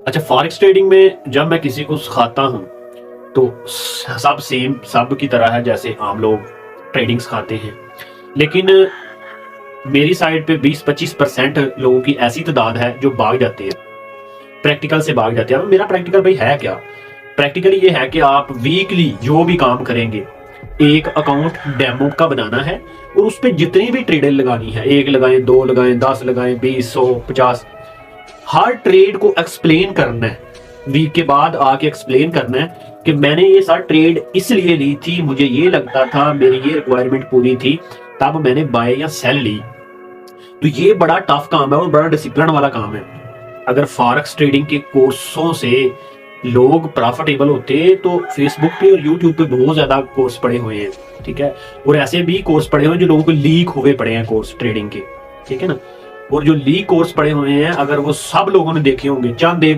अच्छा, forex trading में जब मैं किसी को सिखाता हूँ तो सब सेम सब की तरह है जैसे आम लोग ट्रेडिंग सिखाते हैं, लेकिन मेरी साइड पे 20-25% लोगों की ऐसी तादाद है जो भाग जाते हैं, प्रैक्टिकल से भाग जाते हैं। अब मेरा प्रैक्टिकल भाई है क्या? प्रैक्टिकली ये है कि आप वीकली जो भी काम करेंगे, एक अकाउंट डेमो का बनाना है और उस पे जितनी भी ट्रेडें लगानी है, 1 लगाएं, 2 लगाएं, 10 लगाएं, 20, 100, 50, हर ट्रेड को एक्सप्लेन करना है। वीक के बाद आके एक्सप्लेन करना है कि मैंने ये सारा ट्रेड इसलिए ली थी, मुझे ये लगता था, मेरी ये रिक्वायरमेंट पूरी थी, तब मैंने बाय या सेल ली। तो ये बड़ा टफ काम है और बड़ा डिसिप्लिन वाला काम है। अगर फॉरेक्स ट्रेडिंग के कोर्सों से लोग प्रॉफिटेबल होते तो फेसबुक पे और यूट्यूब पे बहुत ज्यादा कोर्स पड़े हुए हैं, ठीक है। और ऐसे भी कोर्स पड़े हुए हैं जो लोगों को लीक हुए पड़े हैं कोर्स ट्रेडिंग के, ठीक है ना। और जो लीक कोर्स पड़े हुए हैं अगर वो सब लोगों ने देखे होंगे, चंद एक